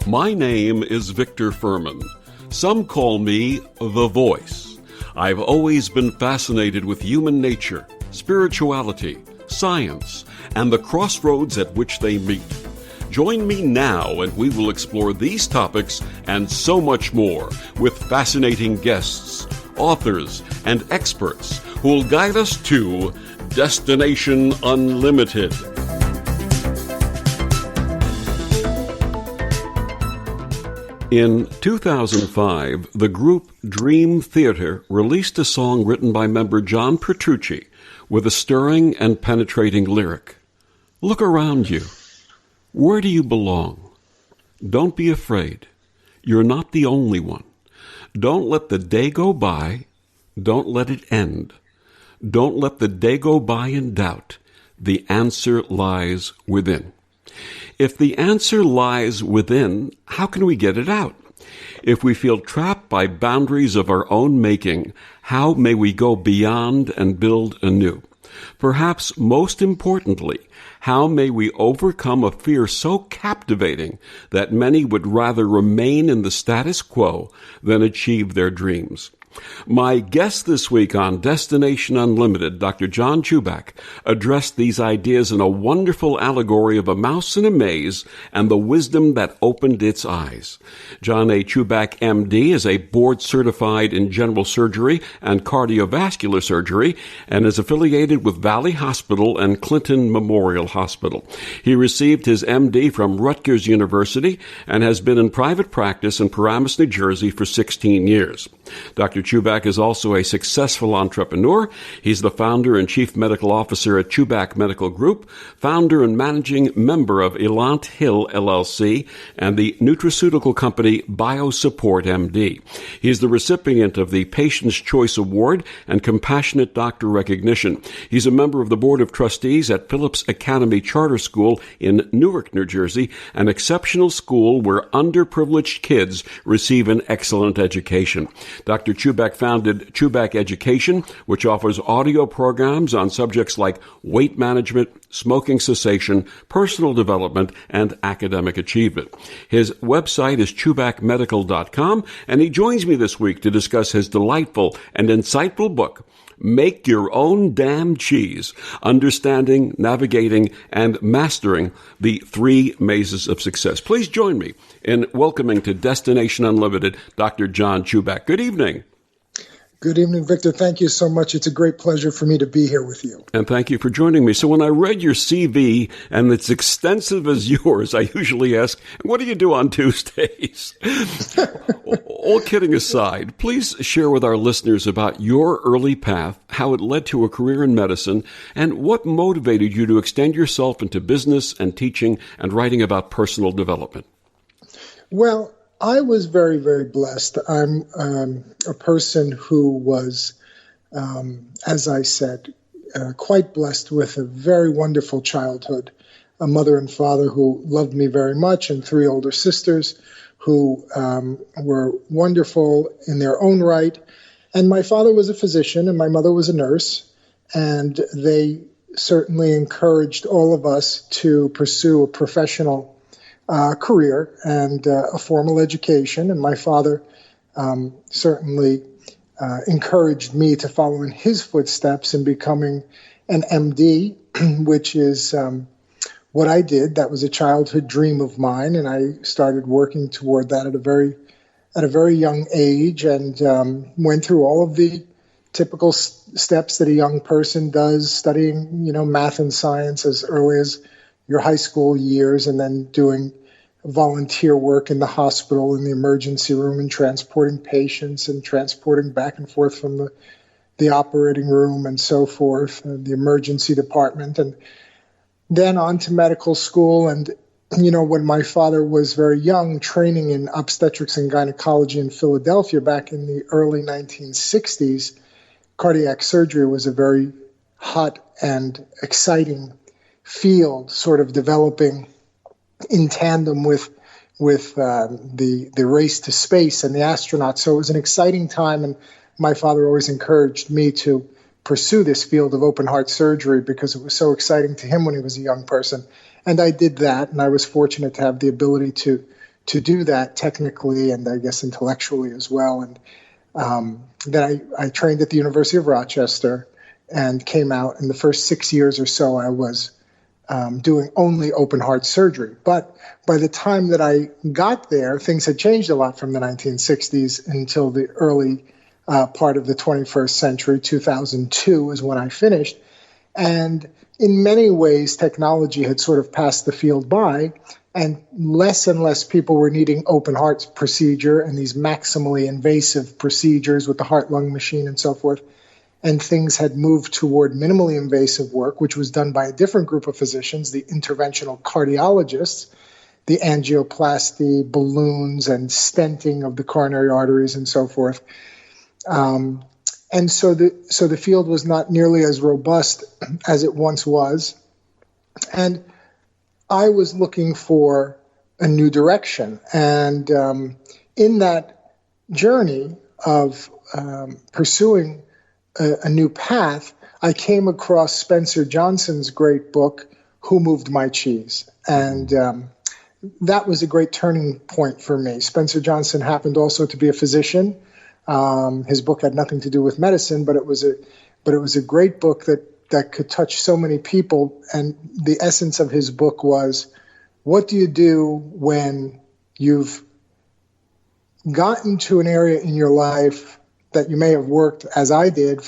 My name is Victor Fuhrman. Some call me The Voice. I've always been fascinated with human nature, spirituality, science, and the crossroads at which they meet. Join me now and we will explore these topics and so much more with fascinating guests, authors, and experts who will guide us to Destination Unlimited. In 2005, the group Dream Theater released a song written by member John Petrucci with a stirring and penetrating lyric. Look around you. Where do you belong? Don't be afraid. You're not the only one. Don't let the day go by. Don't let it end. Don't let the day go by in doubt. The answer lies within. If the answer lies within, how can we get it out? If we feel trapped by boundaries of our own making, how may we go beyond and build anew? Perhaps most importantly, how may we overcome a fear so captivating that many would rather remain in the status quo than achieve their dreams? My guest this week on Destination Unlimited, Dr. John Chuback, addressed these ideas in a wonderful allegory of a mouse in a maze and the wisdom that opened its eyes. John A. Chuback, M.D., is a board-certified in general surgery and cardiovascular surgery and is affiliated with Valley Hospital and Clinton Memorial Hospital. He received his M.D. from Rutgers University and has been in private practice in Paramus, New Jersey for 16 years. Dr. Chuback is also a successful entrepreneur. He's the founder and chief medical officer at Chuback Medical Group, founder and managing member of Elant Hill LLC, and the nutraceutical company BioSupport MD. He's the recipient of the Patient's Choice Award and Compassionate Doctor recognition. He's a member of the Board of Trustees at Phillips Academy Charter School in Newark, New Jersey, an exceptional school where underprivileged kids receive an excellent education. Dr. Chuback founded Chuback Education, which offers audio programs on subjects like weight management, smoking cessation, personal development, and academic achievement. His website is chubackmedical.com, and he joins me this week to discuss his delightful and insightful book, Make Your Own Damn Cheese, Understanding, Navigating, and Mastering the Three Mazes of Success. Please join me in welcoming to Destination Unlimited, Dr. John Chuback. Good evening. Good evening, Victor. Thank you so much. It's a great pleasure for me to be here with you. And thank you for joining me. So when I read your CV, and it's extensive as yours, I usually ask, what do you do on Tuesdays? All kidding aside, please share with our listeners about your early path, how it led to a career in medicine, and what motivated you to extend yourself into business and teaching and writing about personal development. Well, I was very, very blessed. I'm a person who was, as I said, quite blessed with a very wonderful childhood, a mother and father who loved me very much, and three older sisters who were wonderful in their own right. And my father was a physician and my mother was a nurse, and they certainly encouraged all of us to pursue a professional career and a formal education. And my father certainly encouraged me to follow in his footsteps in becoming an MD, which is what I did. That was a childhood dream of mine, and I started working toward that at a very young age, and went through all of the typical steps that a young person does, studying, math and science as early as your high school years, and then doing volunteer work in the hospital, in the emergency room, and transporting patients and transporting back and forth from the operating room and so forth, the emergency department, and then on to medical school. And, when my father was very young, training in obstetrics and gynecology in Philadelphia back in the early 1960s, cardiac surgery was a very hot and exciting field, sort of developing in tandem with the race to space and the astronauts. So it was an exciting time, and my father always encouraged me to pursue this field of open heart surgery because it was so exciting to him when he was a young person. And I did that, and I was fortunate to have the ability to do that technically and I guess intellectually as well. And then I trained at the University of Rochester and came out. In the first 6 years or so, I was doing only open heart surgery. But by the time that I got there, things had changed a lot from the 1960s until the early part of the 21st century. 2002 is when I finished. And in many ways, technology had sort of passed the field by, and less people were needing open heart procedure and these maximally invasive procedures with the heart-lung machine and so forth. And things had moved toward minimally invasive work, which was done by a different group of physicians, the interventional cardiologists, the angioplasty, balloons, and stenting of the coronary arteries and so forth. And so the field was not nearly as robust as it once was. And I was looking for a new direction. And in that journey of pursuing a new path, I came across Spencer Johnson's great book, Who Moved My Cheese? And that was a great turning point for me. Spencer Johnson happened also to be a physician. His book had nothing to do with medicine, but it was a great book that could touch so many people. And the essence of his book was, what do you do when you've gotten to an area in your life that you may have worked, as I did,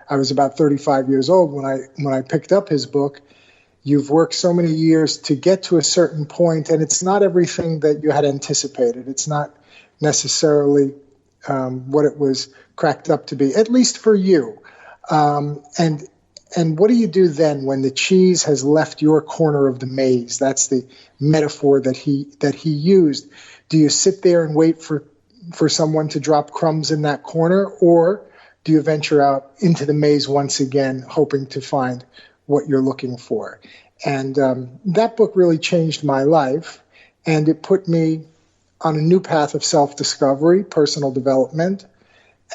I was about 35 years old when I picked up his book. You've worked so many years to get to a certain point, and it's not everything that you had anticipated. It's not necessarily what it was cracked up to be, at least for you. And what do you do then when the cheese has left your corner of the maze? That's the metaphor that he used. Do you sit there and wait for someone to drop crumbs in that corner, or do you venture out into the maze once again, hoping to find what you're looking for? And that book really changed my life, and it put me on a new path of self-discovery, personal development,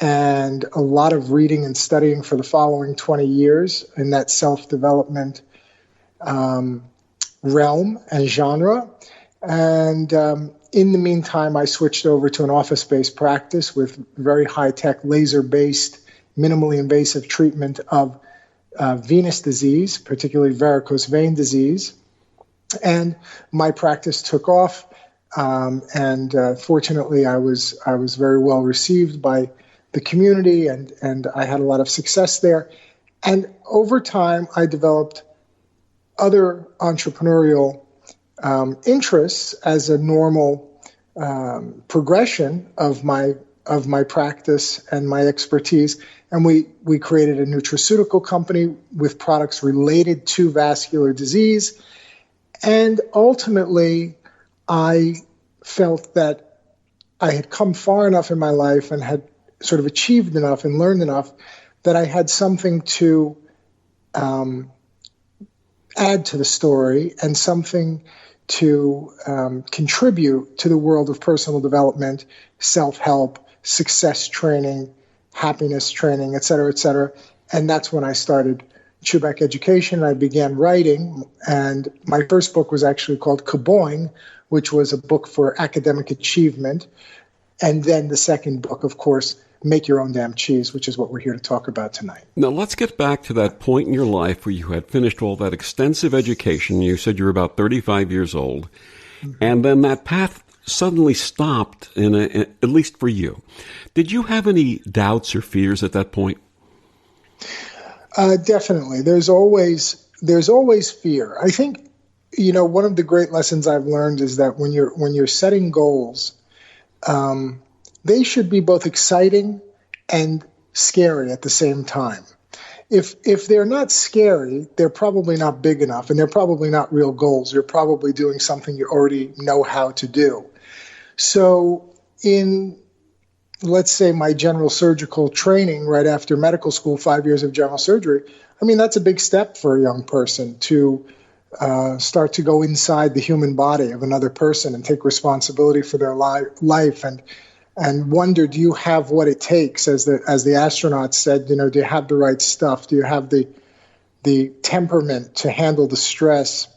and a lot of reading and studying for the following 20 years in that self-development realm and genre. And in the meantime, I switched over to an office-based practice with very high-tech, laser-based, minimally invasive treatment of venous disease, particularly varicose vein disease. And my practice took off. And fortunately, I was very well received by the community, and I had a lot of success there. And over time, I developed other entrepreneurial interests as a normal progression of my practice and my expertise. And we created a nutraceutical company with products related to vascular disease. And ultimately, I felt that I had come far enough in my life and had sort of achieved enough and learned enough that I had something to add to the story and something to contribute to the world of personal development, self-help, success training, happiness training, et cetera, et cetera. And that's when I started Chuback Education. I began writing, and my first book was actually called Kaboing, which was a book for academic achievement. And then the second book, of course, Make Your Own Damn Cheese, which is what we're here to talk about tonight. Now, let's get back to that point in your life where you had finished all that extensive education. You said you were about 35 years old. Mm-hmm. And then that path suddenly stopped, at least for you. Did you have any doubts or fears at that point? Definitely. There's always fear. I think, one of the great lessons I've learned is that when you're setting goals, they should be both exciting and scary at the same time. If they're not scary, they're probably not big enough, and they're probably not real goals. You're probably doing something you already know how to do. So in, let's say, my general surgical training right after medical school, 5 years of general surgery, that's a big step for a young person to start to go inside the human body of another person and take responsibility for their life and wonder, do you have what it takes? As the astronauts said, do you have the right stuff? Do you have the temperament to handle the stress,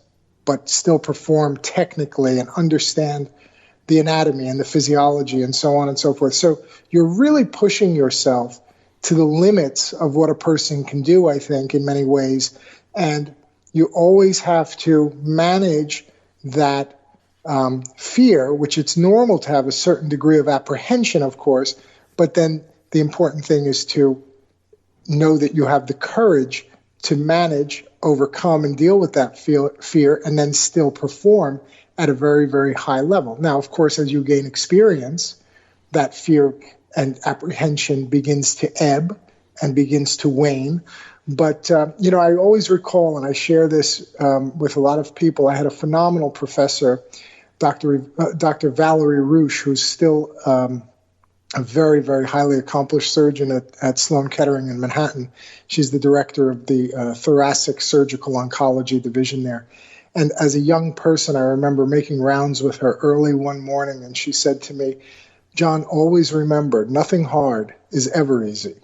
but still perform technically and understand the anatomy and the physiology and so on and so forth. So you're really pushing yourself to the limits of what a person can do, I think, in many ways. And you always have to manage that fear, which it's normal to have a certain degree of apprehension, of course, but then the important thing is to know that you have the courage to manage, overcome, and deal with that fear, and then still perform at a very, very high level. Now, of course, as you gain experience, that fear and apprehension begins to ebb and begins to wane. But, I always recall, and I share this with a lot of people, I had a phenomenal professor, Dr. Valerie Rush, who's still a very, very highly accomplished surgeon at Sloan Kettering in Manhattan. She's the director of the thoracic surgical oncology division there. And as a young person, I remember making rounds with her early one morning, and she said to me, "John, always remember, nothing hard is ever easy."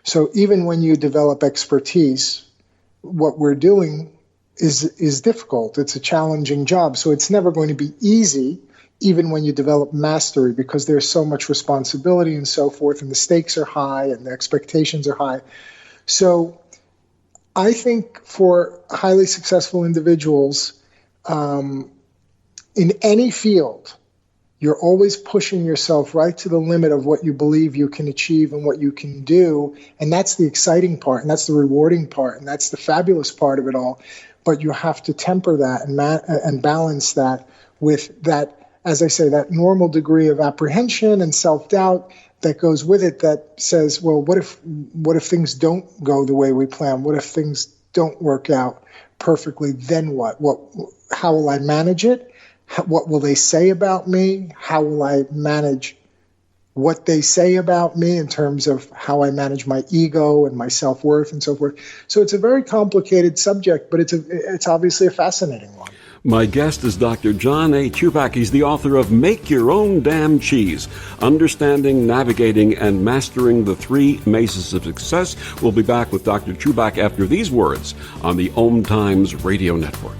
So even when you develop expertise, what we're doing is difficult. It's a challenging job. So it's never going to be easy, even when you develop mastery, because there's so much responsibility and so forth, and the stakes are high and the expectations are high. So I think for highly successful individuals in any field, you're always pushing yourself right to the limit of what you believe you can achieve and what you can do. And that's the exciting part, and that's the rewarding part, and that's the fabulous part of it all. But you have to temper that and balance that with that, as I say, that normal degree of apprehension and self-doubt that goes with it, that says, well, what if things don't go the way we plan? What if things don't work out perfectly? Then what? How will I manage it? What will they say about me? How will I manage what they say about me in terms of how I manage my ego and my self-worth and so forth? So it's a very complicated subject, but it's obviously a fascinating one. My guest is Dr. John A. Chuback. He's the author of Make Your Own Damn Cheese, Understanding, Navigating, and Mastering the Three Mazes of Success. We'll be back with Dr. Chuback after these words on the OMTimes Radio Network.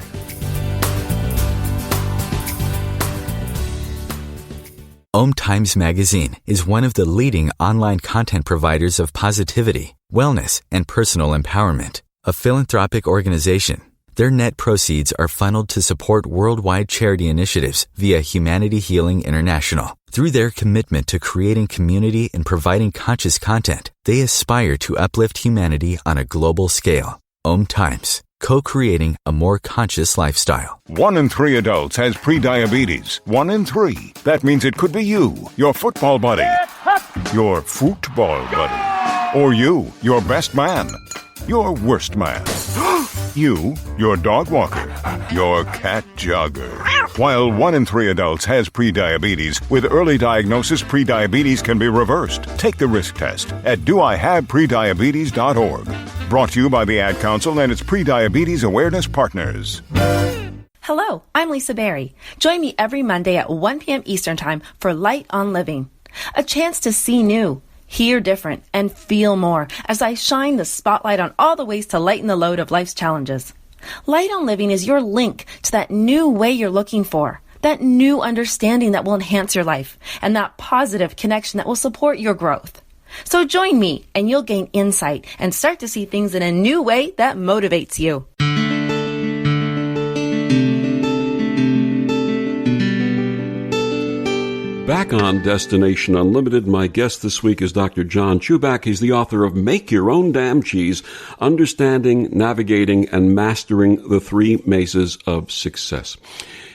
OMTimes Magazine is one of the leading online content providers of positivity, wellness, and personal empowerment. A philanthropic organization, their net proceeds are funneled to support worldwide charity initiatives via Humanity Healing International. Through their commitment to creating community and providing conscious content, they aspire to uplift humanity on a global scale. OMTimes, co-creating a more conscious lifestyle. 1 in 3 adults has prediabetes. 1 in 3. That means it could be you, your football buddy, your football buddy, or you, your best man, your worst man, you, your dog walker, your cat jogger. While 1 in 3 adults has prediabetes, with early diagnosis, prediabetes can be reversed. Take the risk test at doihaveprediabetes.org. Brought to you by the Ad Council and its Prediabetes Awareness Partners. Hello, I'm Lisa Berry. Join me every Monday at 1 p.m. Eastern Time for Light on Living. A chance to see new, hear different, and feel more as I shine the spotlight on all the ways to lighten the load of life's challenges. Light on Living is your link to that new way you're looking for, that new understanding that will enhance your life, and that positive connection that will support your growth. So join me, and you'll gain insight and start to see things in a new way that motivates you. Back on Destination Unlimited, my guest this week is Dr. John Chuback. He's the author of Make Your Own Damn Cheese, Understanding, Navigating, and Mastering the Three Mazes of Success.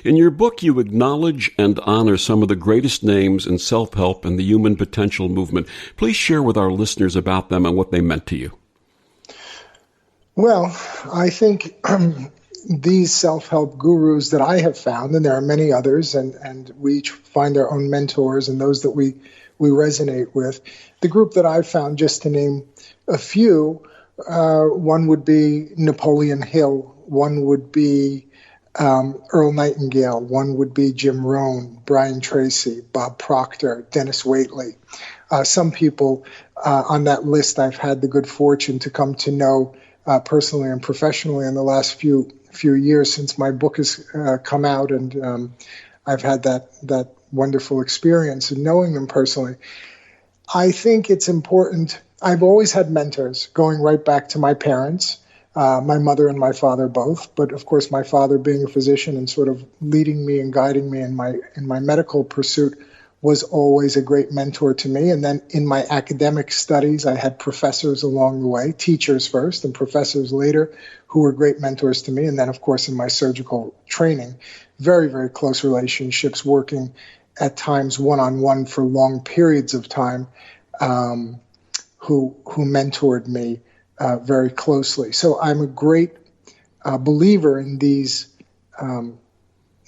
In your book, you acknowledge and honor some of the greatest names in self-help and the human potential movement. Please share with our listeners about them and what they meant to you. Well, I think these self-help gurus that I have found, and there are many others, and we each find our own mentors and those that we resonate with. The group that I've found, just to name a few, one would be Napoleon Hill, one would be Earl Nightingale, one would be Jim Rohn, Brian Tracy, Bob Proctor, Dennis Waitley. Some people on that list I've had the good fortune to come to know personally and professionally in the last few years since my book has come out, and I've had that wonderful experience and knowing them personally. I think it's important. I've always had mentors, going right back to my parents, my mother and my father both. But of course, my father being a physician and sort of leading me and guiding me in my medical pursuit was always a great mentor to me. And then in my academic studies, I had professors along the way, teachers first and professors later, who were great mentors to me. And then, of course, in my surgical training, very, very close relationships, working at times one-on-one for long periods of time, who mentored me very closely. So I'm a great believer in these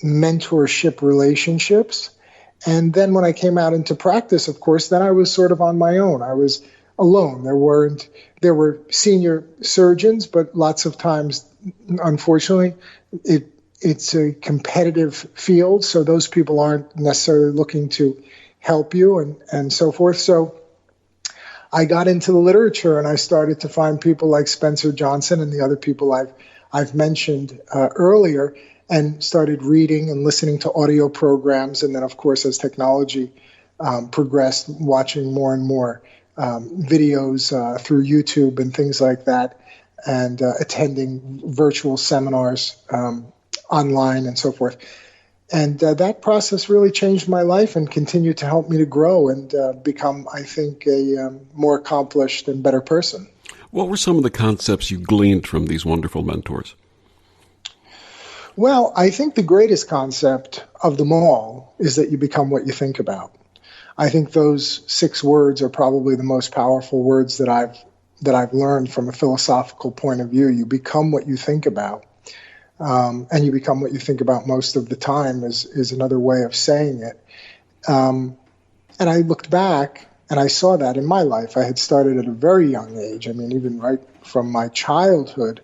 mentorship relationships. And then when I came out into practice, of course, then I was sort of on my own. I was alone. There were senior surgeons, but lots of times, unfortunately, it's a competitive field, so those people aren't necessarily looking to help you and so forth. So I got into the literature and I started to find people like Spencer Johnson and the other people I've mentioned earlier, and started reading and listening to audio programs. And then, of course, as technology progressed, watching more and more videos through YouTube and things like that, and attending virtual seminars online and so forth. And that process really changed my life and continued to help me to grow and become, I think, a more accomplished and better person. What were some of the concepts you gleaned from these wonderful mentors? Well, I think the greatest concept of them all is that you become what you think about. I think those 6 words are probably the most powerful words that I've learned from a philosophical point of view. You become what you think about. And you become what you think about most of the time is another way of saying it. And I looked back and I saw that in my life. I had started at a very young age. I mean, even right from my childhood,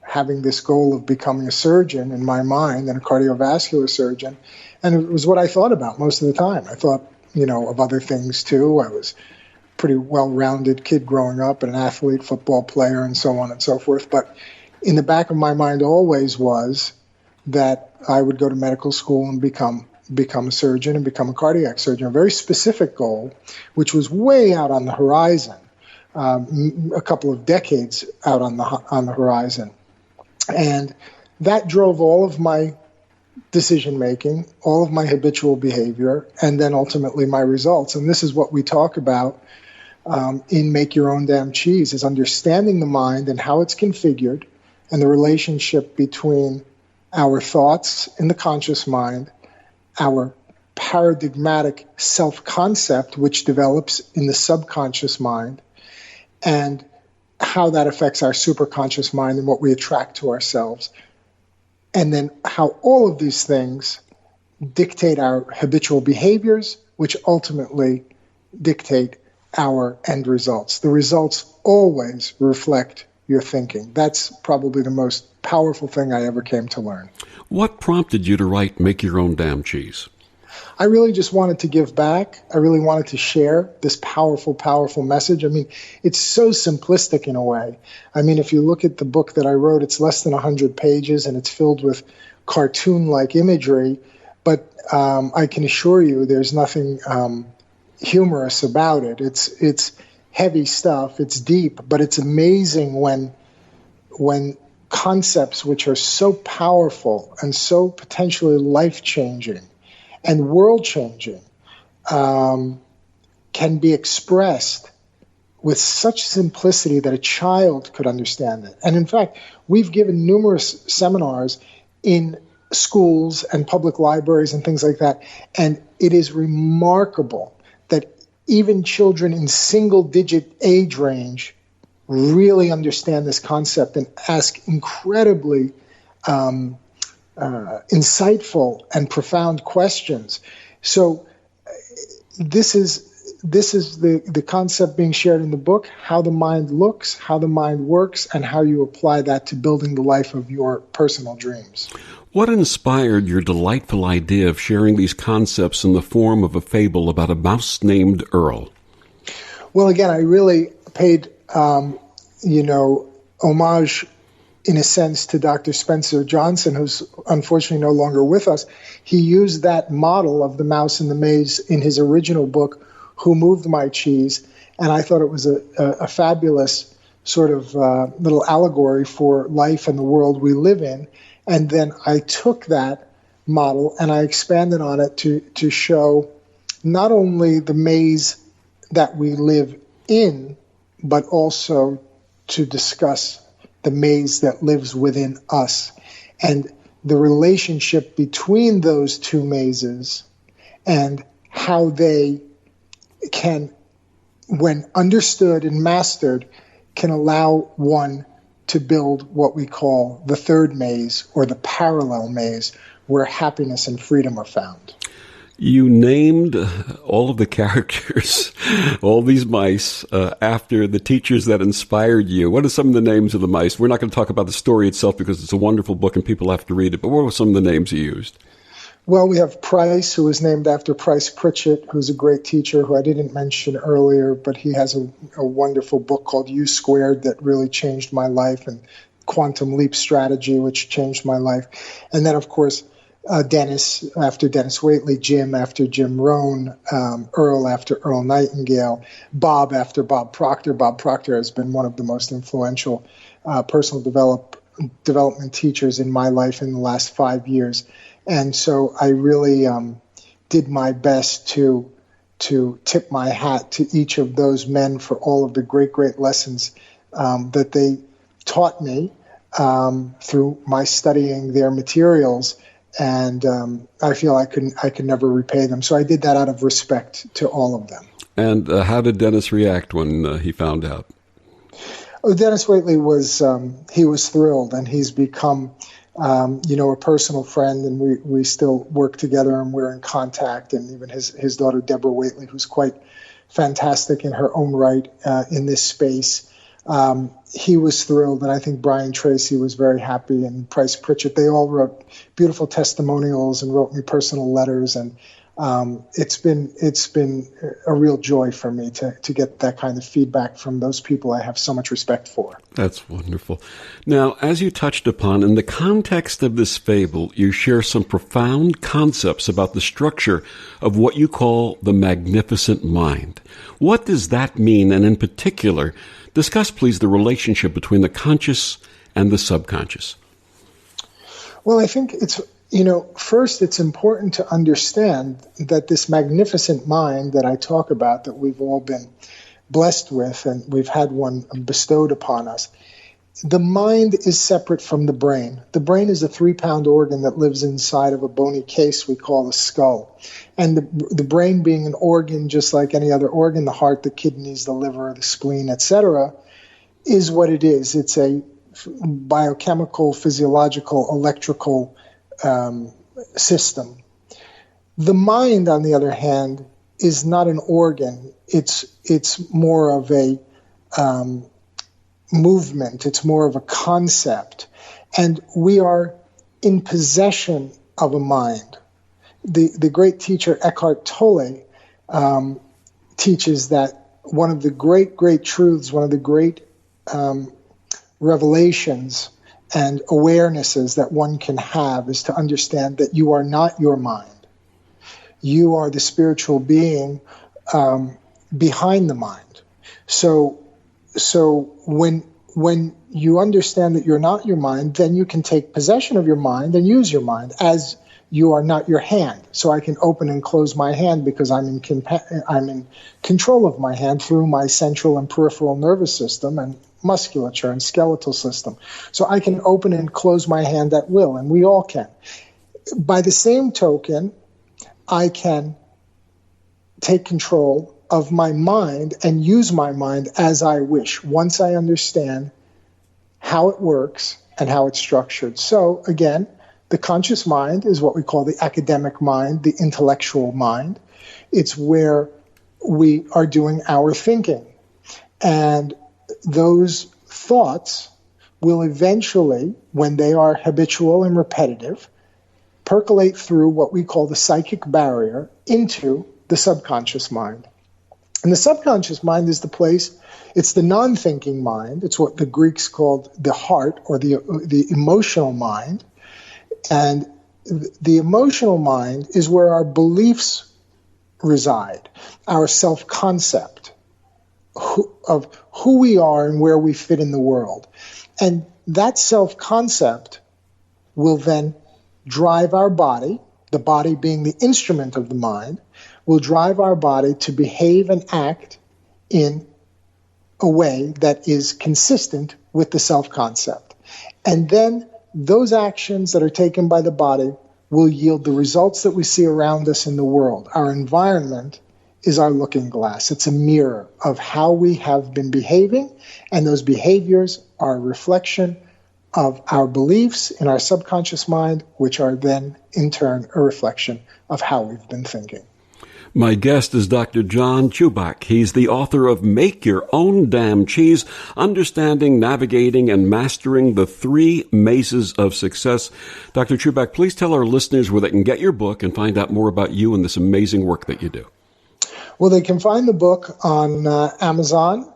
having this goal of becoming a surgeon in my mind and a cardiovascular surgeon. And it was what I thought about most of the time. I thought, of other things too. I was a pretty well-rounded kid growing up, and an athlete, football player, and so on and so forth. But in the back of my mind always was that I would go to medical school and become a surgeon and become a cardiac surgeon, a very specific goal, which was way out on the horizon, a couple of decades out on the horizon. And that drove all of my decision-making, all of my habitual behavior, and then ultimately my results. And this is what we talk about in Make Your Own Damn Cheese, is understanding the mind and how it's configured, and the relationship between our thoughts in the conscious mind, our paradigmatic self-concept, which develops in the subconscious mind, and how that affects our superconscious mind and what we attract to ourselves. And then how all of these things dictate our habitual behaviors, which ultimately dictate our end results. The results always reflect your thinking. That's probably the most powerful thing I ever came to learn. What prompted you to write Make Your Own Damn Cheese? I really just wanted to give back. I really wanted to share this powerful, powerful message. I mean, it's so simplistic in a way. I mean, if you look at the book that I wrote, it's less than 100 pages and it's filled with cartoon-like imagery. But I can assure you there's nothing humorous about it. It's heavy stuff. It's deep, but it's amazing when concepts which are so powerful and so potentially life-changing and world-changing can be expressed with such simplicity that a child could understand it. And in fact, we've given numerous seminars in schools and public libraries and things like that, and it is remarkable that even children in single-digit age range really understand this concept and ask incredibly insightful and profound questions. So this is the concept being shared in the book, how the mind looks, how the mind works, and how you apply that to building the life of your personal dreams. What inspired your delightful idea of sharing these concepts in the form of a fable about a mouse named Earl? Well, again, I really paid, homage in a sense, to Dr. Spencer Johnson, who's unfortunately no longer with us. He used that model of the mouse in the maze in his original book, Who Moved My Cheese? And I thought it was a fabulous sort of little allegory for life and the world we live in. And then I took that model and I expanded on it to show not only the maze that we live in, but also to discuss the maze that lives within us and the relationship between those two mazes and how they can, when understood and mastered, can allow one to build what we call the third maze or the parallel maze where happiness and freedom are found. You named all of the characters, all these mice, after the teachers that inspired you. What are some of the names of the mice? We're not going to talk about the story itself because it's a wonderful book and people have to read it, but what were some of the names you used? Well, we have Price, who was named after Price Pritchett, who's a great teacher who I didn't mention earlier, but he has a wonderful book called U Squared that really changed my life, and Quantum Leap Strategy, which changed my life. And then, of course, Dennis after Dennis Waitley, Jim after Jim Rohn, Earl after Earl Nightingale, Bob after Bob Proctor. Bob Proctor has been one of the most influential personal development teachers in my life in the last 5 years. And so I really did my best to tip my hat to each of those men for all of the great, great lessons that they taught me through my studying their materials. And I feel I could never repay them. So I did that out of respect to all of them. And how did Dennis react when he found out? Oh, Dennis Waitley was thrilled, and he's become a personal friend, and we still work together, and we're in contact. And even his daughter Deborah Waitley, who's quite fantastic in her own right in this space. He was thrilled, and I think Brian Tracy was very happy, and Price Pritchett. They all wrote beautiful testimonials and wrote me personal letters, and it's been a real joy for me to get that kind of feedback from those people I have so much respect for. That's wonderful. Now, as you touched upon, in the context of this fable, you share some profound concepts about the structure of what you call the magnificent mind. What does that mean? And in particular, discuss, please, the relationship between the conscious and the subconscious. Well, I think first it's important to understand that this magnificent mind that I talk about, that we've all been blessed with, and we've had one bestowed upon us, the mind is separate from the brain. The brain is a 3-pound organ that lives inside of a bony case we call the skull. And the brain being an organ just like any other organ, the heart, the kidneys, the liver, the spleen, etc., is what it is. It's a biochemical, physiological, electrical system. The mind, on the other hand, is not an organ. It's more of a movement. It's more of a concept. And we are in possession of a mind. The great teacher Eckhart Tolle teaches that one of the great, great truths, one of the great revelations and awarenesses that one can have is to understand that you are not your mind. You are the spiritual being behind the mind. So when you understand that you're not your mind, then you can take possession of your mind and use your mind as you are not your hand. So I can open and close my hand because I'm in control of my hand through my central and peripheral nervous system and musculature and skeletal system. So I can open and close my hand at will, and we all can. By the same token, I can take control of my mind and use my mind as I wish once I understand how it works and how it's structured. So again, the conscious mind is what we call the academic mind, the intellectual mind. It's where we are doing our thinking. And those thoughts will eventually, when they are habitual and repetitive, percolate through what we call the psychic barrier into the subconscious mind. And the subconscious mind is the place, it's the non-thinking mind. It's what the Greeks called the heart, or the emotional mind. And the emotional mind is where our beliefs reside, our self-concept of who we are and where we fit in the world. And that self-concept will then drive our body, the body being the instrument of the mind, will drive our body to behave and act in a way that is consistent with the self-concept. And then those actions that are taken by the body will yield the results that we see around us in the world. Our environment is our looking glass. It's a mirror of how we have been behaving, and those behaviors are a reflection of our beliefs in our subconscious mind, which are then, in turn, a reflection of how we've been thinking. My guest is Dr. John Chuback. He's the author of Make Your Own Damn Cheese, Understanding, Navigating, and Mastering the Three Mazes of Success. Dr. Chuback, please tell our listeners where they can get your book and find out more about you and this amazing work that you do. Well, they can find the book on Amazon.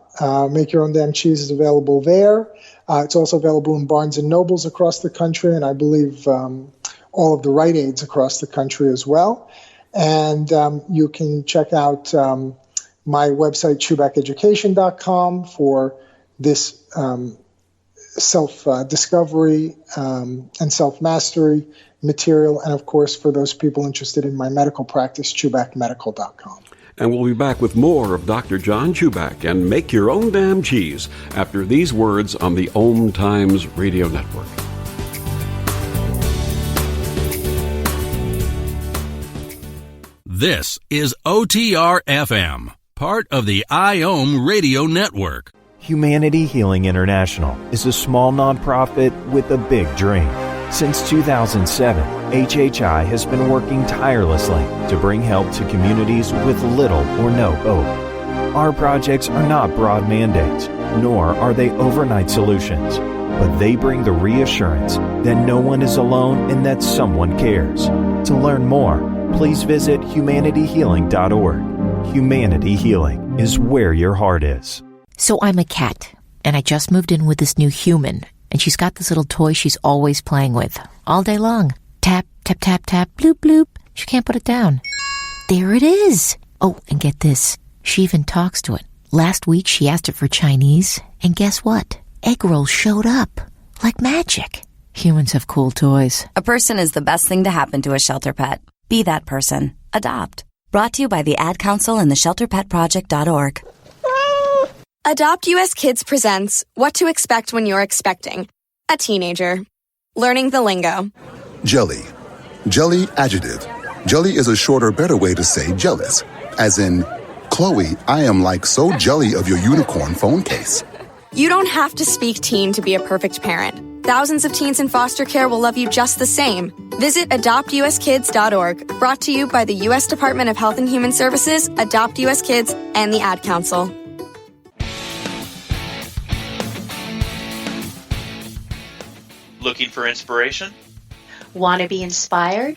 Make Your Own Damn Cheese is available there. It's also available in Barnes & Nobles across the country, and I believe all of the Rite Aids across the country as well. And you can check out my website, chubackeducation.com, for this self-discovery and self-mastery material. And, of course, for those people interested in my medical practice, chubackmedical.com. And we'll be back with more of Dr. John Chuback and Make Your Own Damn Cheese after these words on the OMTimes Radio Network. This is OTR-FM, part of the IOM Radio Network. Humanity Healing International is a small nonprofit with a big dream. Since 2007, HHI has been working tirelessly to bring help to communities with little or no hope. Our projects are not broad mandates, nor are they overnight solutions, but they bring the reassurance that no one is alone and that someone cares. To learn more, please visit humanityhealing.org. Humanity Healing is where your heart is. So I'm a cat, and I just moved in with this new human, and she's got this little toy she's always playing with, all day long. Tap, tap, tap, tap, bloop, bloop. She can't put it down. There it is. Oh, and get this. She even talks to it. Last week she asked it for Chinese, and guess what? Egg rolls showed up. Like magic. Humans have cool toys. A person is the best thing to happen to a shelter pet. Be that person. Adopt. Brought to you by the Ad Council and the ShelterPetProject.org. Adopt US Kids presents What to Expect When You're Expecting a Teenager. Learning the lingo. Jelly. Jelly adjective. Jelly is a shorter, better way to say jealous. As in, Chloe, I am like so jelly of your unicorn phone case. You don't have to speak teen to be a perfect parent. Thousands of teens in foster care will love you just the same. Visit adoptuskids.org. Brought to you by the U.S. Department of Health and Human Services, Adopt US Kids, and the Ad Council. Looking for inspiration? Want to be inspired?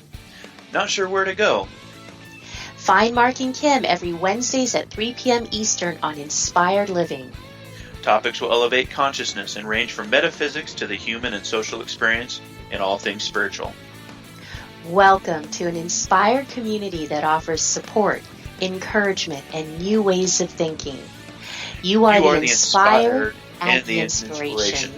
Not sure where to go? Find Mark and Kim every Wednesdays at 3 p.m. Eastern on Inspired Living. Topics will elevate consciousness and range from metaphysics to the human and social experience and all things spiritual. Welcome to an inspired community that offers support, encouragement, and new ways of thinking. You are the inspired and the inspiration.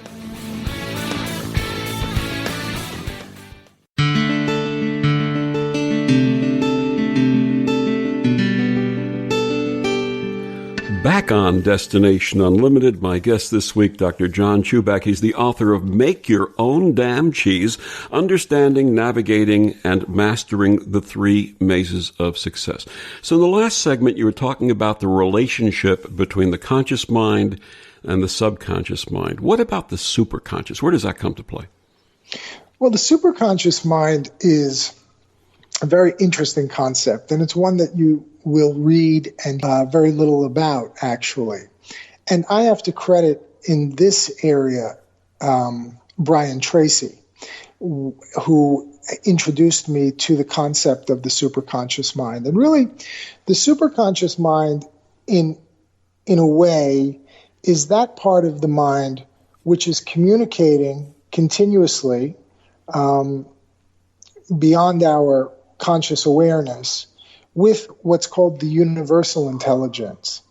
Back on Destination Unlimited, my guest this week, Dr. John Chuback. He's the author of Make Your Own Damn Cheese, Understanding, Navigating, and Mastering the Three Mazes of Success. So in the last segment, you were talking about the relationship between the conscious mind and the subconscious mind. What about the superconscious? Where does that come to play? Well, the superconscious mind is a very interesting concept, and it's one that you will read and very little about, actually. And I have to credit in this area Brian Tracy, who introduced me to the concept of the superconscious mind. And really, the superconscious mind in a way, is that part of the mind which is communicating continuously beyond our conscious awareness with what's called the universal intelligence.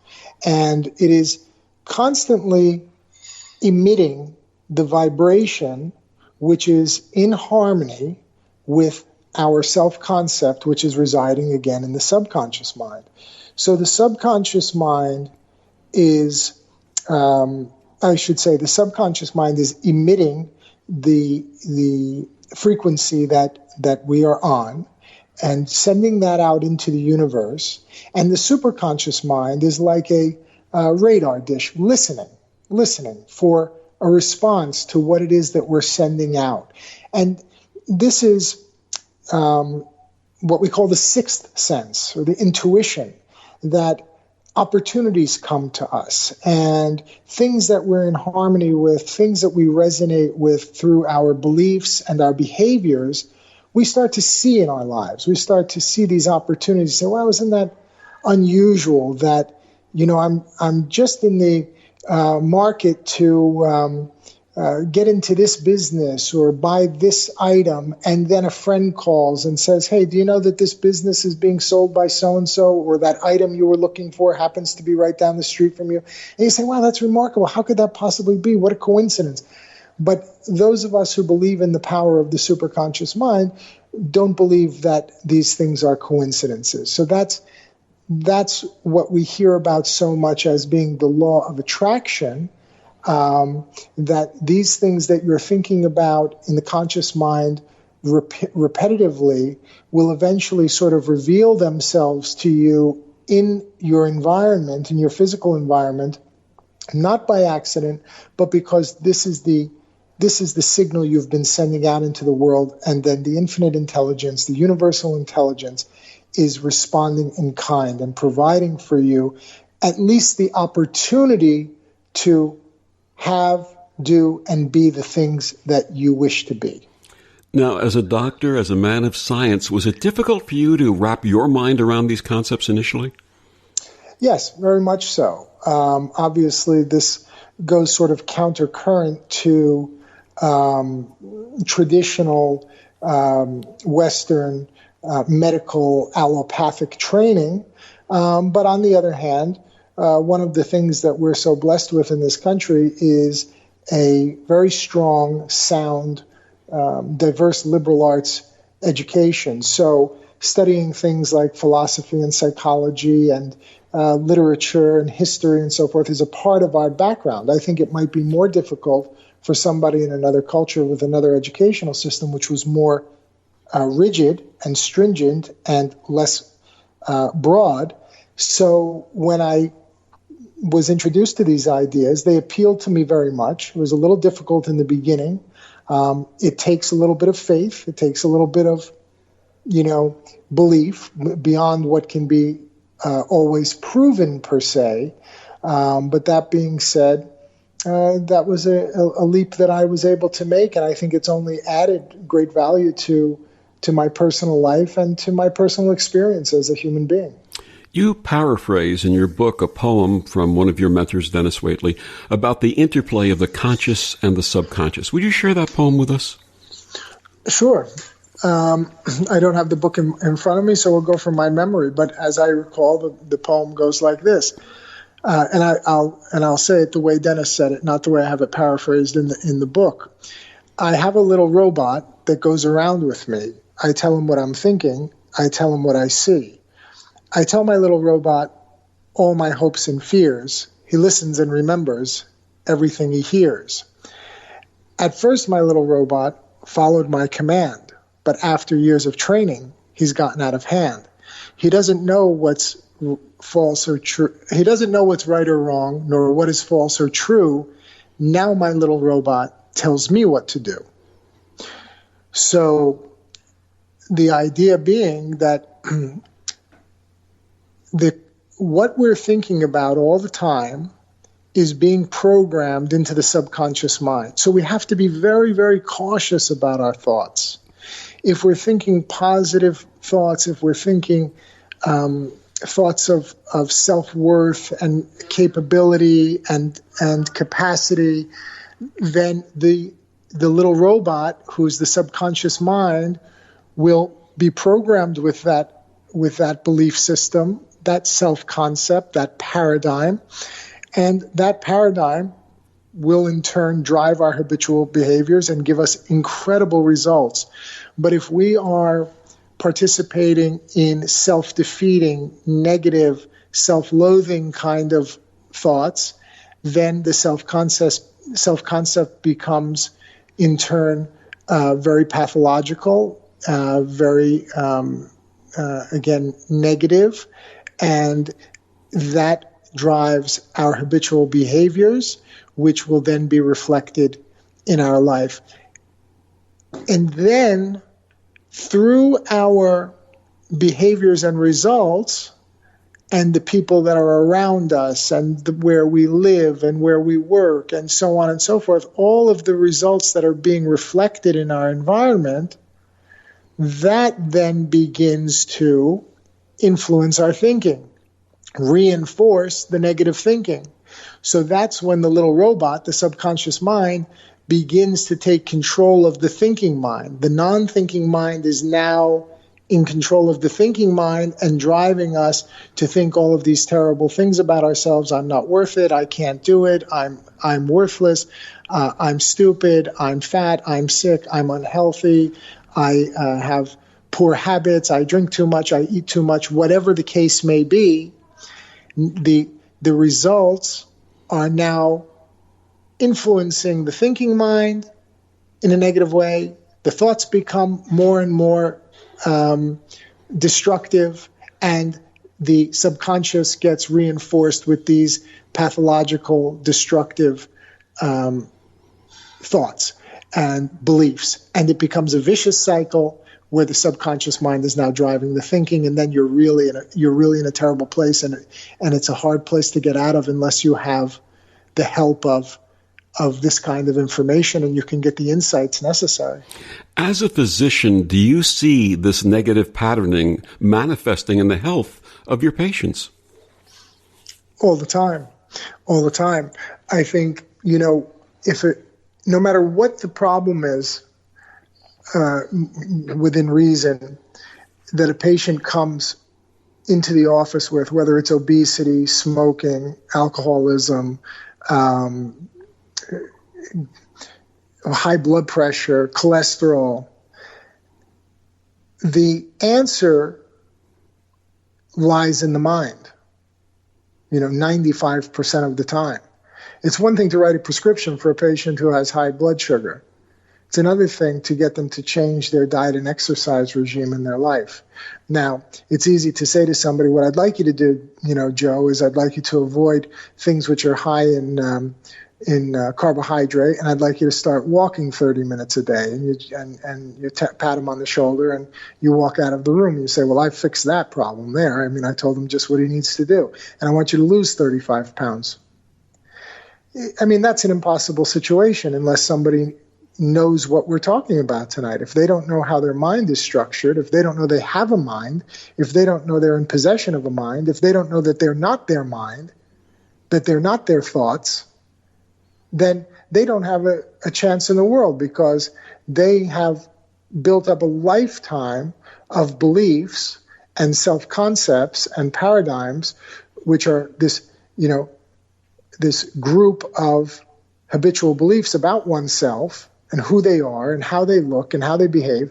And it is constantly emitting the vibration which is in harmony with our self-concept, which is residing again in the subconscious mind. So the subconscious mind is, the subconscious mind is emitting the frequency that we are on and sending that out into the universe. And the superconscious mind is like a radar dish, listening for a response to what it is that we're sending out. And this is what we call the sixth sense, or the intuition, that opportunities come to us and things that we're in harmony with, things that we resonate with through our beliefs and our behaviors, we start to see in our lives. We start to see these opportunities, say, well, isn't that unusual that, I'm just in the market to get into this business or buy this item, and then a friend calls and says, hey, do you know that this business is being sold by so-and-so, or that item you were looking for happens to be right down the street from you? And you say, wow, that's remarkable. How could that possibly be? What a coincidence. But those of us who believe in the power of the superconscious mind don't believe that these things are coincidences. So that's what we hear about so much as being the law of attraction, that these things that you're thinking about in the conscious mind repetitively will eventually sort of reveal themselves to you in your environment, in your physical environment, not by accident, but because this is the signal you've been sending out into the world, and then the infinite intelligence, the universal intelligence, is responding in kind and providing for you at least the opportunity to have, do, and be the things that you wish to be. Now, as a doctor, as a man of science, was it difficult for you to wrap your mind around these concepts initially? Yes, very much so. Obviously, this goes sort of countercurrent to traditional Western medical allopathic training. But on the other hand, one of the things that we're so blessed with in this country is a very strong, sound, diverse liberal arts education. So studying things like philosophy and psychology and literature and history and so forth is a part of our background. I think it might be more difficult for somebody in another culture with another educational system, which was more rigid and stringent and less broad. So when I was introduced to these ideas, they appealed to me very much. It was a little difficult in the beginning. It takes a little bit of faith. It takes a little bit of, belief beyond what can be always proven per se. But that being said, that was a leap that I was able to make, and I think it's only added great value to my personal life and to my personal experience as a human being. You paraphrase in your book a poem from one of your mentors, Dennis Waitley, about the interplay of the conscious and the subconscious. Would you share that poem with us? Sure. I don't have the book in front of me, so we'll go from my memory. But as I recall, the poem goes like this. And I'll say it the way Dennis said it, not the way I have it paraphrased in the book. I have a little robot that goes around with me. I tell him what I'm thinking. I tell him what I see. I tell my little robot all my hopes and fears. He listens and remembers everything he hears. At first, my little robot followed my command, but after years of training, he's gotten out of hand. He doesn't know what's false or true. He doesn't know what's right or wrong, nor what is false or true. Now my little robot tells me what to do. So the idea being that what we're thinking about all the time is being programmed into the subconscious mind. So we have to be very, very cautious about our thoughts. If we're thinking positive thoughts, if we're thinking thoughts of self-worth and capability and capacity, then the little robot, who's the subconscious mind, will be programmed with that belief system, that self-concept, that paradigm, and that paradigm will in turn drive our habitual behaviors and give us incredible results. But if we are participating in self-defeating, negative, self-loathing kind of thoughts, then the self-concept becomes in turn very pathological, very, again, negative, and that drives our habitual behaviors, which will then be reflected in our life. And then through our behaviors and results and the people that are around us and where we live and where we work and so on and so forth, all of the results that are being reflected in our environment, that then begins to influence our thinking, reinforce the negative thinking. So that's when the little robot, the subconscious mind, begins to take control of the thinking mind. The non-thinking mind is now in control of the thinking mind and driving us to think all of these terrible things about ourselves. I'm not worth it. I can't do it. I'm worthless. I'm stupid. I'm fat. I'm sick. I'm unhealthy. I have poor habits. I drink too much. I eat too much. Whatever the case may be, the results are now influencing the thinking mind in a negative way. The thoughts become more and more destructive, and the subconscious gets reinforced with these pathological, destructive thoughts and beliefs. And it becomes a vicious cycle where the subconscious mind is now driving the thinking, and then you're really in a terrible place, and it's a hard place to get out of unless you have the help of this kind of information and you can get the insights necessary. As a physician, do you see this negative patterning manifesting in the health of your patients? All the time. I think, no matter what the problem is, within reason, that a patient comes into the office with, whether it's obesity, smoking, alcoholism, high blood pressure, cholesterol, the answer lies in the mind, 95% of the time. It's one thing to write a prescription for a patient who has high blood sugar. It's another thing to get them to change their diet and exercise regime in their life. Now, it's easy to say to somebody, what I'd like you to do, Joe, is I'd like you to avoid things which are high in carbohydrate, and I'd like you to start walking 30 minutes a day. And you pat him on the shoulder, and you walk out of the room. And you say, well, I fixed that problem there. I told him just what he needs to do. And I want you to lose 35 pounds. That's an impossible situation unless somebody knows what we're talking about tonight. If they don't know how their mind is structured, if they don't know they have a mind, if they don't know they're in possession of a mind, if they don't know that they're not their mind, that they're not their thoughts, then they don't have a chance in the world, because they have built up a lifetime of beliefs and self-concepts and paradigms, which are this group of habitual beliefs about oneself and who they are and how they look and how they behave.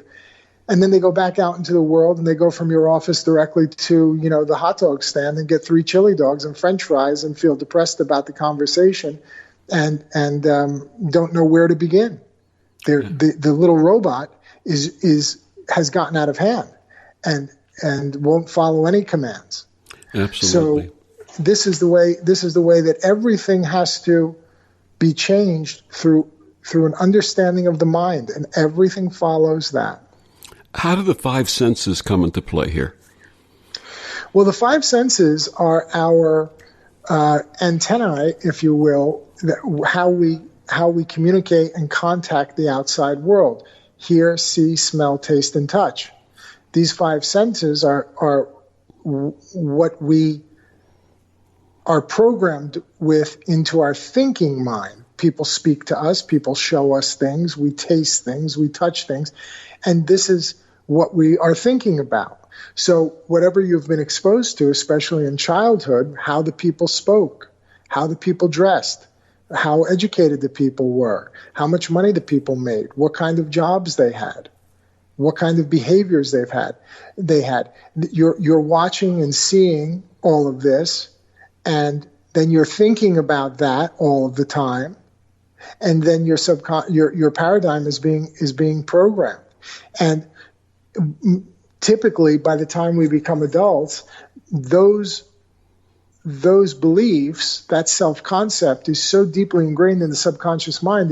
And then they go back out into the world, and they go from your office directly to, the hot dog stand and get 3 chili dogs and French fries and feel depressed about the conversation and don't know where to begin. The little robot has gotten out of hand and won't follow any commands. Absolutely. So this is the way that everything has to be changed through an understanding of the mind, and everything follows that. How do the 5 senses come into play here? Well, the 5 senses are our antennae, if you will, how we communicate and contact the outside world: hear, see, smell, taste, and touch. These 5 senses are what we are programmed with into our thinking mind. People speak to us, people show us things, we taste things, we touch things, and this is what we are thinking about. So whatever you've been exposed to, especially in childhood, how the people spoke, how the people dressed, how educated the people were, how much money the people made, what kind of jobs they had, what kind of behaviors they had. You're watching and seeing all of this, and then you're thinking about that all of the time, and then your paradigm is being programmed. And typically, by the time we become adults, those beliefs, that self-concept, is so deeply ingrained in the subconscious mind,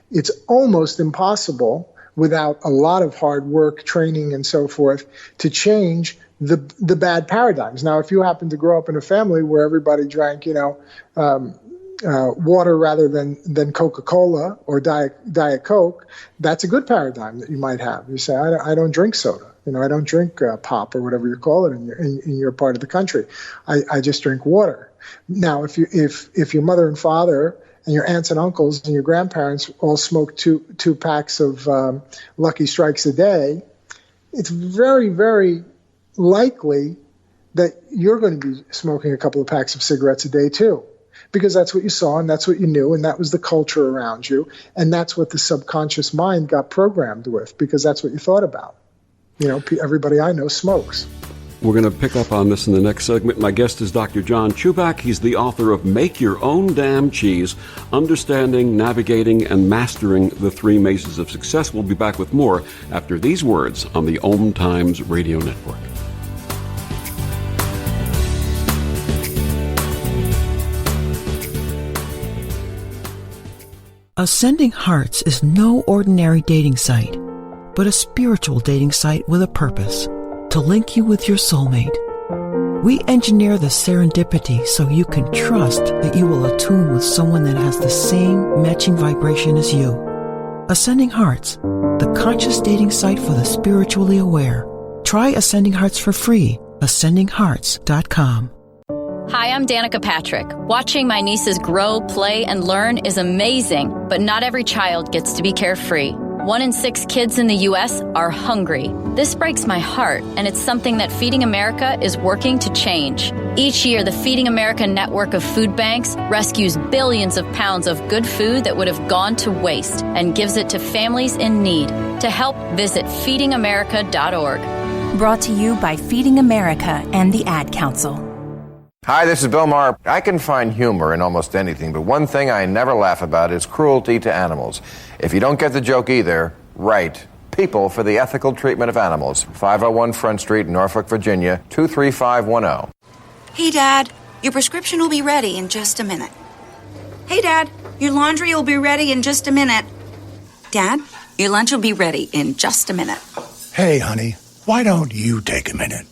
it's almost impossible, without a lot of hard work, training, and so forth, to change the bad paradigms. Now, if you happen to grow up in a family where everybody drank, water rather than Coca-Cola or Diet Coke, that's a good paradigm that you might have. You say, I don't drink soda. I don't drink pop or whatever you call it in your part of the country. I just drink water. Now, if your mother and father and your aunts and uncles and your grandparents all smoke two packs of Lucky Strikes a day, it's very, very likely that you're going to be smoking a couple of packs of cigarettes a day too, because that's what you saw and that's what you knew and that was the culture around you, and that's what the subconscious mind got programmed with, because that's what you thought about. Everybody I know smokes. We're going to pick up on this in the next segment. My guest is Dr. John Chuback. He's the author of Make Your Own Damn Cheese, Understanding, Navigating, and Mastering the Three Mazes of Success. We'll be back with more after these words on the OMTimes Radio Network. Ascending Hearts is no ordinary dating site, but a spiritual dating site with a purpose, to link you with your soulmate. We engineer the serendipity so you can trust that you will attune with someone that has the same matching vibration as you. Ascending Hearts, the conscious dating site for the spiritually aware. Try Ascending Hearts for free. AscendingHearts.com. Hi, I'm Danica Patrick. Watching my nieces grow, play, and learn is amazing, but not every child gets to be carefree. 1 in 6 kids in the U.S. are hungry. This breaks my heart, and it's something that Feeding America is working to change. Each year, the Feeding America network of food banks rescues billions of pounds of good food that would have gone to waste and gives it to families in need. To help, visit feedingamerica.org. Brought to you by Feeding America and the Ad Council. Hi, this is Bill Maher. I can find humor in almost anything, but one thing I never laugh about is cruelty to animals. If you don't get the joke either, write People for the Ethical Treatment of Animals, 501 Front Street, Norfolk, Virginia, 23510. Hey, Dad, your prescription will be ready in just a minute. Hey, Dad, your laundry will be ready in just a minute. Dad, your lunch will be ready in just a minute. Hey, honey, why don't you take a minute?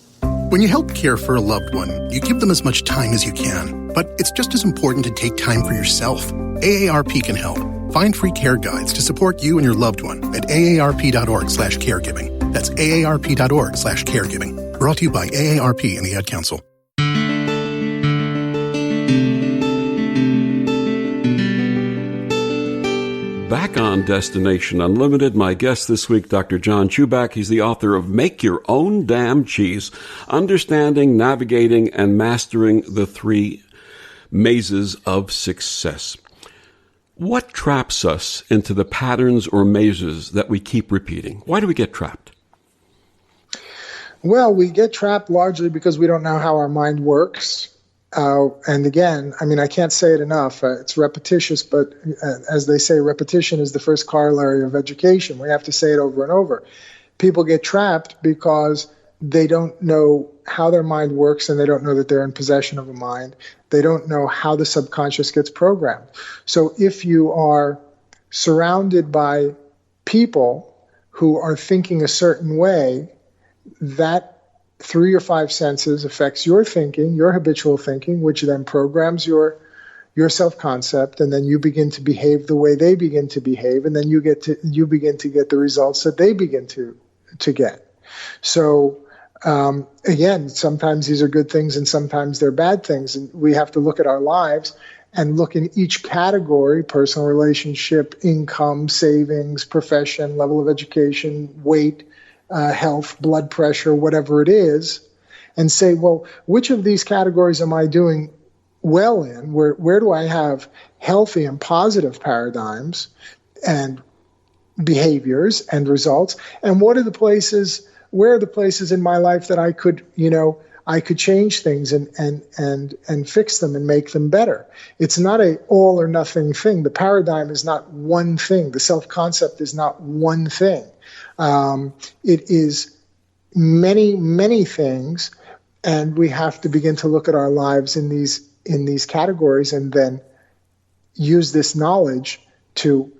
When you help care for a loved one, you give them as much time as you can. But it's just as important to take time for yourself. AARP can help. Find free care guides to support you and your loved one at aarp.org/caregiving. That's aarp.org/caregiving. Brought to you by AARP and the Ad Council. Back on Destination Unlimited, my guest this week, Dr. John Chuback. He's the author of Make Your Own Damn Cheese, Understanding, Navigating, and Mastering the Three Mazes of Success. What traps us into the patterns or mazes that we keep repeating? Why do we get trapped? Well, we get trapped largely because we don't know how our mind works. And again, I can't say it enough. It's repetitious, but as they say, repetition is the first corollary of education. We have to say it over and over. People get trapped because they don't know how their mind works, and they don't know that they're in possession of a mind. They don't know how the subconscious gets programmed. So if you are surrounded by people who are thinking a certain way, that through your 5 senses affects your thinking, your habitual thinking, which then programs your self-concept, and then you begin to behave the way they begin to behave, and then you begin to get the results that they begin to get. So Again, sometimes these are good things and sometimes they're bad things. And we have to look at our lives and look in each category: personal relationship, income, savings, profession, level of education, weight, health, blood pressure, whatever it is, and say, well, which of these categories am I doing well in? Where do I have healthy and positive paradigms and behaviors and results? And where are the places in my life that I could change things and fix them and make them better? It's not a all or nothing thing. The paradigm is not one thing. The self-concept is not one thing. It is many, many things, and we have to begin to look at our lives in these categories and then use this knowledge to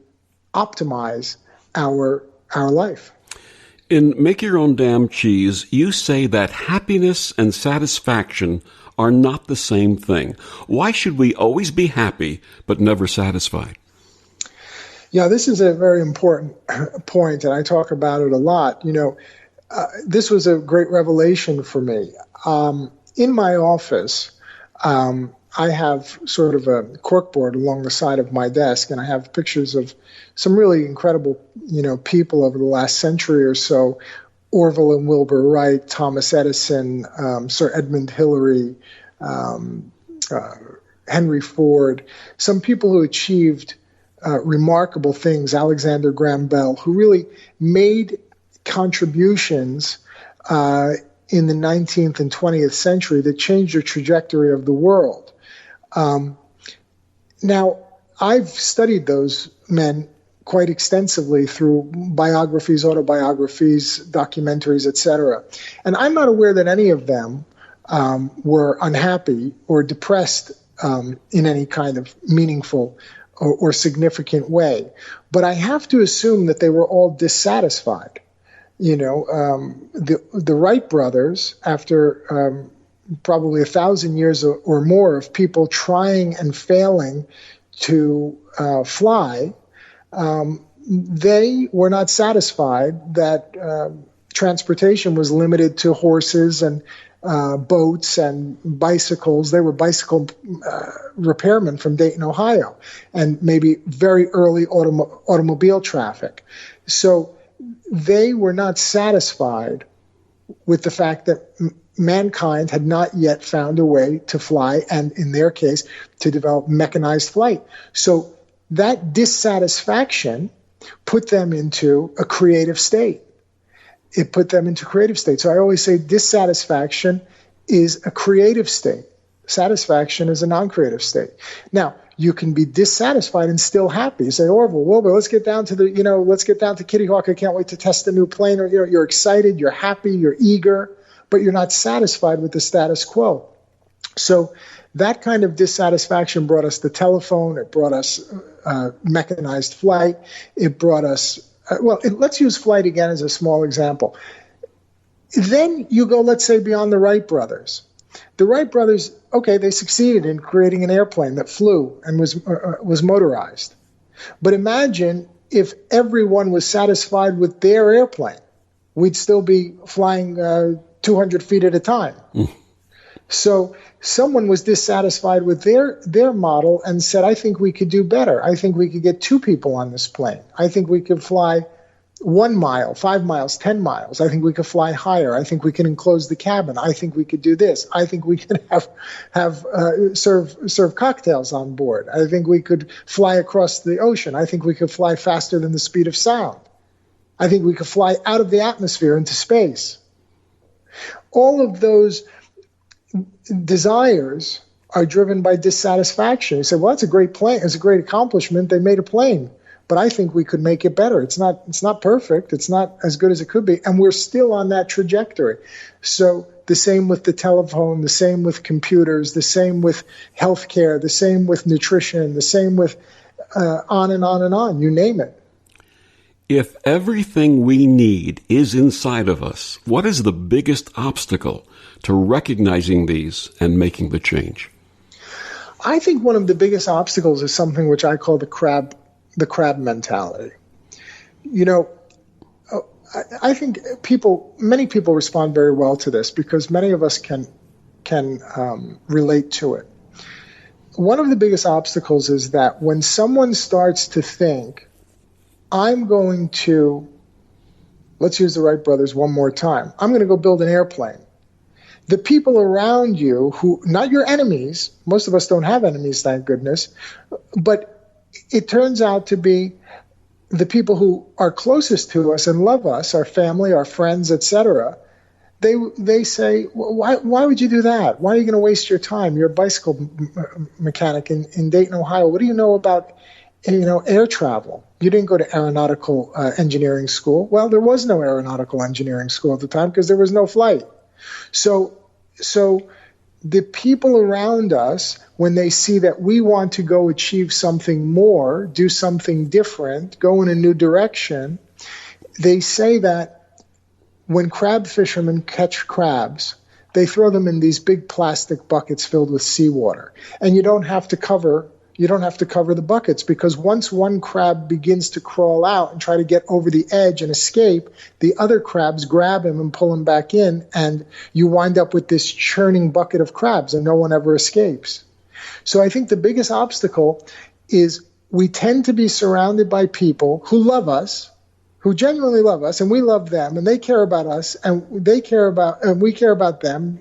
optimize our life. In Make Your Own Damn Cheese, you say that happiness and satisfaction are not the same thing. Why should we always be happy but never satisfied? Yeah, this is a very important point, and I talk about it a lot. This was a great revelation for me. In my office, I have sort of a corkboard along the side of my desk, and I have pictures of some really incredible, people over the last century or so: Orville and Wilbur Wright, Thomas Edison, Sir Edmund Hillary, Henry Ford, some people who achieved remarkable things, Alexander Graham Bell, who really made contributions in the 19th and 20th century that changed the trajectory of the world. Now, I've studied those men quite extensively through biographies, autobiographies, documentaries, etc. And I'm not aware that any of them were unhappy or depressed in any kind of meaningful or significant way. But I have to assume that they were all dissatisfied. The Wright brothers, after probably 1,000 years or more of people trying and failing to fly, they were not satisfied that transportation was limited to horses and boats and bicycles. They were bicycle repairmen from Dayton, Ohio, and maybe very early automobile traffic. So they were not satisfied with the fact that mankind had not yet found a way to fly, and in their case, to develop mechanized flight. So that dissatisfaction put them into a creative state. It put them into creative state. So I always say dissatisfaction is a creative state. Satisfaction is a non-creative state. Now, you can be dissatisfied and still happy. You say, Orville, Wilbur, let's get down to Kitty Hawk. I can't wait to test the new plane. Or, you're excited, you're happy, you're eager, but you're not satisfied with the status quo. So that kind of dissatisfaction brought us the telephone. It brought us mechanized flight. It brought us, let's use flight again as a small example. Then you go, let's say, beyond the Wright brothers. The Wright brothers, they succeeded in creating an airplane that flew and was motorized. But imagine if everyone was satisfied with their airplane. We'd still be flying 200 feet at a time. So someone was dissatisfied with their model and said, I think we could do better. I think we could get 2 people on this plane. I think we could fly 1 mile, 5 miles, 10 miles. I think we could fly higher. I think we can enclose the cabin. I think we could do this. I think we could serve cocktails on board. I think we could fly across the ocean. I think we could fly faster than the speed of sound. I think we could fly out of the atmosphere into space. All of those desires are driven by dissatisfaction. You say, well, that's a great plane. It's a great accomplishment. They made a plane. But I think we could make it better. It's not perfect. It's not as good as it could be. And we're still on that trajectory. So the same with the telephone, the same with computers, the same with healthcare, the same with nutrition, the same with on and on and on, you name it. If everything we need is inside of us, what is the biggest obstacle to recognizing these and making the change? I think one of the biggest obstacles is something which I call the crab mentality. I think many people respond very well to this because many of us can relate to it. One of the biggest obstacles is that when someone starts to think, I'm going to, let's use the Wright brothers one more time, I'm going to go build an airplane. The people around you who, not your enemies, most of us don't have enemies, thank goodness, but it turns out to be the people who are closest to us and love us, our family, our friends, etc. They say, why would you do that? Why are you going to waste your time? You're a bicycle mechanic in Dayton, Ohio. What do you know about air travel? You didn't go to aeronautical engineering school. Well, there was no aeronautical engineering school at the time because there was no flight. So the people around us, when they see that we want to go achieve something more, do something different, go in a new direction, they say that when crab fishermen catch crabs, they throw them in these big plastic buckets filled with seawater. And you don't have to cover the buckets because once one crab begins to crawl out and try to get over the edge and escape, the other crabs grab him and pull him back in, and you wind up with this churning bucket of crabs and no one ever escapes. So I think the biggest obstacle is we tend to be surrounded by people who love us, who genuinely love us, and we love them, and they care about us, and we care about them,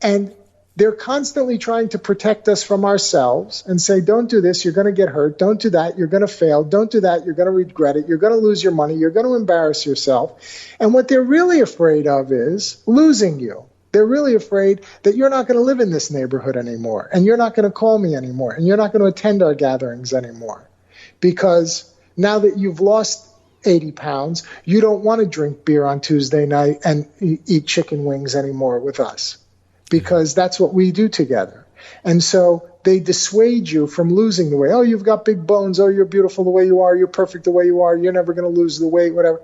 and they're constantly trying to protect us from ourselves and say, don't do this, you're going to get hurt. Don't do that, you're going to fail. Don't do that, you're going to regret it. You're going to lose your money. You're going to embarrass yourself. And what they're really afraid of is losing you. They're really afraid that you're not going to live in this neighborhood anymore, and you're not going to call me anymore, and you're not going to attend our gatherings anymore. Because now that you've lost 80 pounds, you don't want to drink beer on Tuesday night and eat chicken wings anymore with us. Because that's what we do together. And so they dissuade you from losing the weight. Oh, you've got big bones. Oh, you're beautiful the way you are. You're perfect the way you are. You're never going to lose the weight, whatever.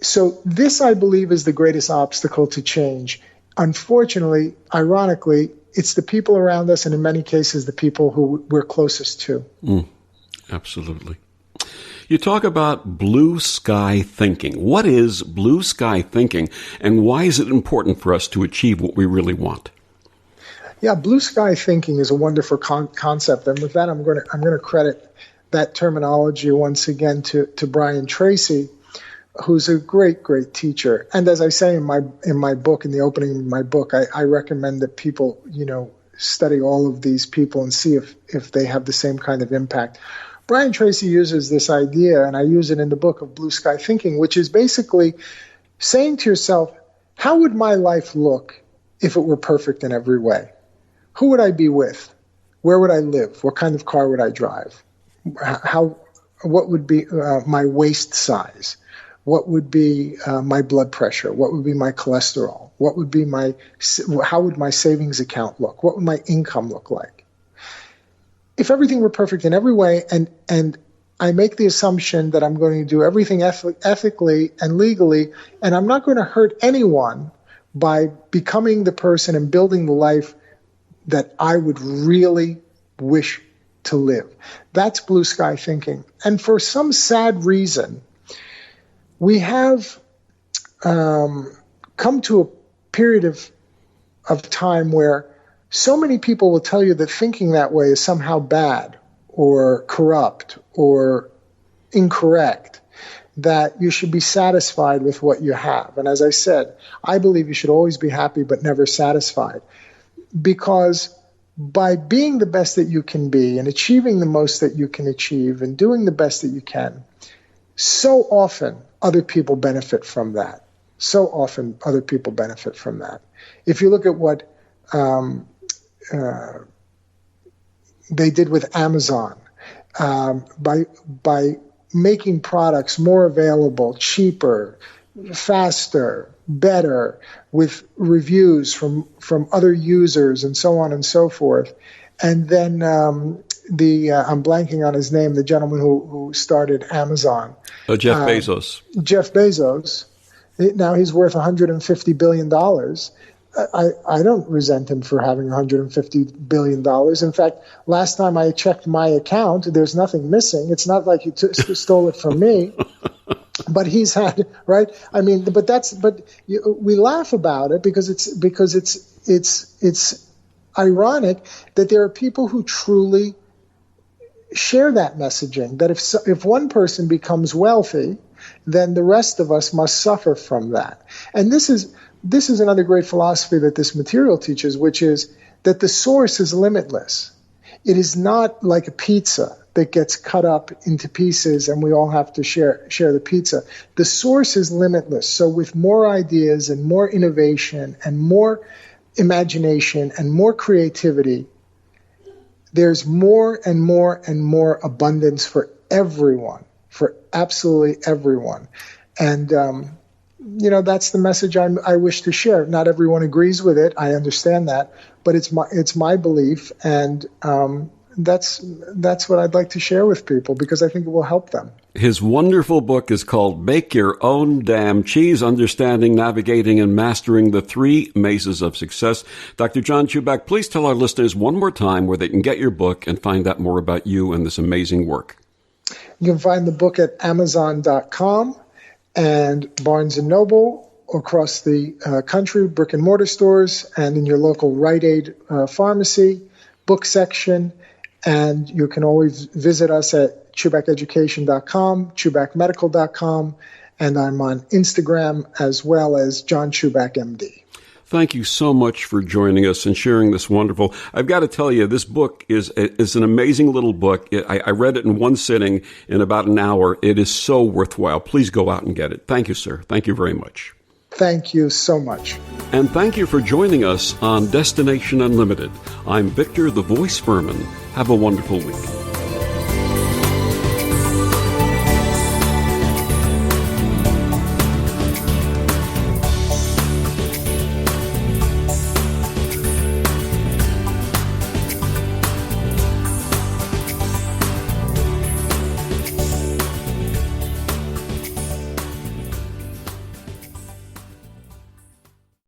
So this, I believe, is the greatest obstacle to change. Unfortunately, ironically, it's the people around us and in many cases the people who we're closest to. Absolutely. You talk about blue sky thinking. What is blue sky thinking, and why is it important for us to achieve what we really want? Yeah, blue sky thinking is a wonderful concept, and with that, I'm going to credit that terminology once again to Brian Tracy, who's a great teacher. And as I say in my book, in the opening of my book, I recommend that people study all of these people and see if they have the same kind of impact. Brian Tracy uses this idea, and I use it in the book, of blue sky thinking, which is basically saying to yourself, how would my life look if it were perfect in every way? Who would I be with? Where would I live? What kind of car would I drive? What would be my waist size? What would be my blood pressure? What would be my cholesterol? How would my savings account look? What would my income look like? If everything were perfect in every way, and I make the assumption that I'm going to do everything ethically and legally, and I'm not going to hurt anyone by becoming the person and building the life that I would really wish to live. That's blue sky thinking. And for some sad reason, we have come to a period of time where so many people will tell you that thinking that way is somehow bad or corrupt or incorrect, that you should be satisfied with what you have. And as I said, I believe you should always be happy but never satisfied, because by being the best that you can be and achieving the most that you can achieve and doing the best that you can, so often other people benefit from that. So often other people benefit from that. If you look at what they did with Amazon, by making products more available, cheaper, faster, better, with reviews from other users and so on and so forth. And then I'm blanking on his name, the gentleman who started Amazon. Jeff Bezos. Jeff Bezos. Now he's worth $150 billion. I don't resent him for having $150 billion. In fact, last time I checked my account, there's nothing missing. It's not like he stole it from me. But he's had, right? I mean, we laugh about it because it's ironic that there are people who truly share that messaging, that if one person becomes wealthy, then the rest of us must suffer from that. And this is another great philosophy that this material teaches, which is that the source is limitless. It is not like a pizza that gets cut up into pieces and we all have to share the pizza. The source is limitless. So with more ideas and more innovation and more imagination and more creativity, there's more and more and more abundance for everyone, for absolutely everyone. And, that's the message I wish to share. Not everyone agrees with it. I understand that, but it's my belief. And, that's what I'd like to share with people because I think it will help them. His wonderful book is called Make Your Own Damn Cheese, Understanding, Navigating, and Mastering the Three Mazes of Success. Dr. John Chuback, please tell our listeners one more time where they can get your book and find out more about you and this amazing work. You can find the book at Amazon.com and Barnes & Noble across the country, brick and mortar stores, and in your local Rite Aid pharmacy, book section. And you can always visit us at ChubackEducation.com, ChubackMedical.com, and I'm on Instagram as well as John Chuback, MD. Thank you so much for joining us and sharing this wonderful. I've got to tell you, this book is an amazing little book. I read it in one sitting in about an hour. It is so worthwhile. Please go out and get it. Thank you, sir. Thank you very much. Thank you so much. And thank you for joining us on Destination Unlimited. I'm Victor the Voice Fuhrman. Have a wonderful week.